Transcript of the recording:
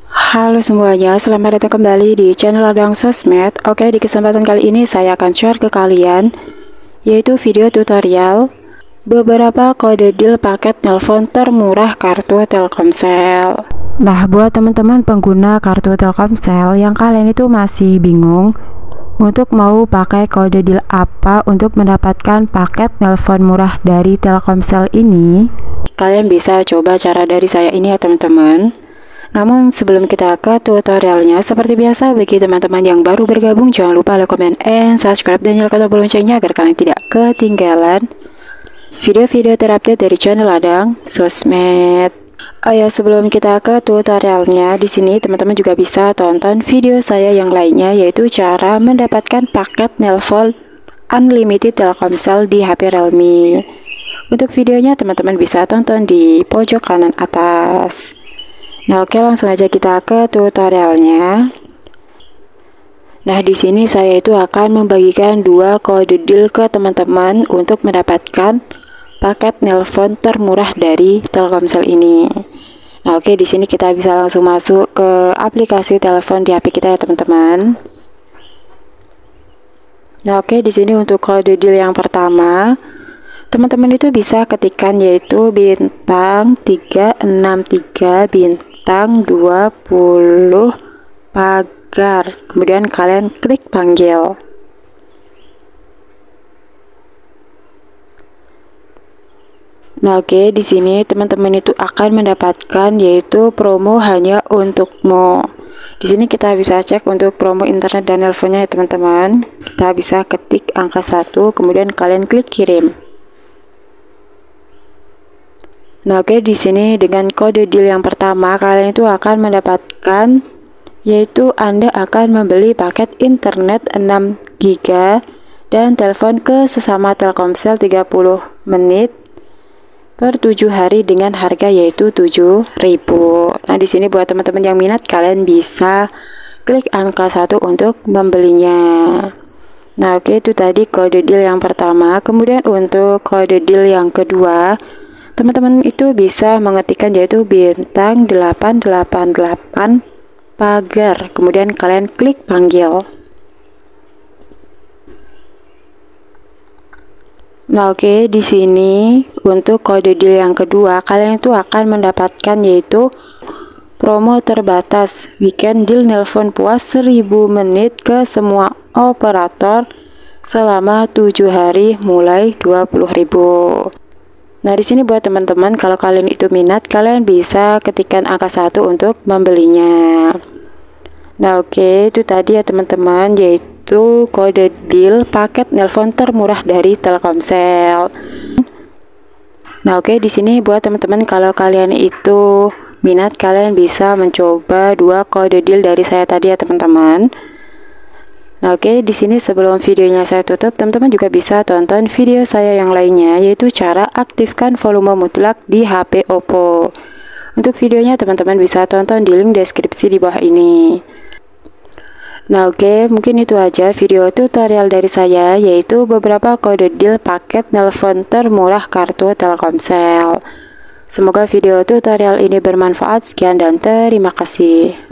Halo semuanya, selamat datang kembali di channel Ladang Sosmed. Oke, di kesempatan kali ini saya akan share ke kalian yaitu video tutorial beberapa kode deal paket telepon termurah kartu Telkomsel. Nah, buat teman-teman pengguna kartu Telkomsel yang kalian itu masih bingung untuk mau pakai kode deal apa untuk mendapatkan paket telepon murah dari Telkomsel ini, kalian bisa coba cara dari saya ini ya teman-teman. Namun sebelum kita ke tutorialnya, seperti biasa bagi teman-teman yang baru bergabung, jangan lupa like, comment, and subscribe dan nyalakan tombol loncengnya agar kalian tidak ketinggalan video-video terupdate dari channel Ladang Sosmed. Oh ya, sebelum kita ke tutorialnya, di sini teman-teman juga bisa tonton video saya yang lainnya, yaitu cara mendapatkan paket nelpon unlimited Telkomsel di HP Realme. Untuk videonya teman-teman bisa tonton di pojok kanan atas. Nah, oke, langsung aja kita ke tutorialnya. Nah, di sini saya itu akan membagikan dua kode deal ke teman-teman untuk mendapatkan paket nelpon termurah dari Telkomsel ini. Nah, oke, di sini kita bisa langsung masuk ke aplikasi telepon di HP kita ya, teman-teman. Nah, oke, di sini untuk kode deal yang pertama, teman-teman itu bisa ketikkan yaitu bintang 363 bintang 20 pagar, kemudian kalian klik panggil. Nah, oke, di sini teman-teman itu akan mendapatkan yaitu promo hanya untukmu. Di sini kita bisa cek untuk promo internet dan nelponnya ya teman-teman. Kita bisa ketik angka 1, kemudian kalian klik kirim. Nah, oke, di sini dengan kode deal yang pertama kalian itu akan mendapatkan yaitu Anda akan membeli paket internet 6 GB dan telepon ke sesama Telkomsel 30 menit per 7 hari dengan harga yaitu 7.000. Nah, di sini buat teman-teman yang minat kalian bisa klik angka 1 untuk membelinya. Nah, oke, itu tadi kode deal yang pertama. Kemudian untuk kode deal yang kedua, teman-teman itu bisa mengetikkan yaitu bintang 888 pagar, kemudian kalian klik panggil. Nah, oke, di sini untuk kode deal yang kedua kalian itu akan mendapatkan yaitu promo terbatas weekend deal nelpon puas 1000 menit ke semua operator selama 7 hari mulai 20.000. Nah, di sini buat teman-teman kalau kalian itu minat, kalian bisa ketikkan angka 1 untuk membelinya. Nah, oke, itu tadi ya teman-teman, yaitu kode deal paket nelpon termurah dari Telkomsel. Nah, oke, di sini buat teman-teman kalau kalian itu minat, kalian bisa mencoba dua kode deal dari saya tadi ya teman-teman. Nah, oke, di sini sebelum videonya saya tutup, teman-teman juga bisa tonton video saya yang lainnya, yaitu cara aktifkan volume mutlak di HP Oppo. Untuk videonya teman-teman bisa tonton di link deskripsi di bawah ini. Nah, oke, mungkin itu aja video tutorial dari saya, yaitu beberapa kode deal paket nelpon termurah kartu Telkomsel. Semoga video tutorial ini bermanfaat. Sekian dan terima kasih.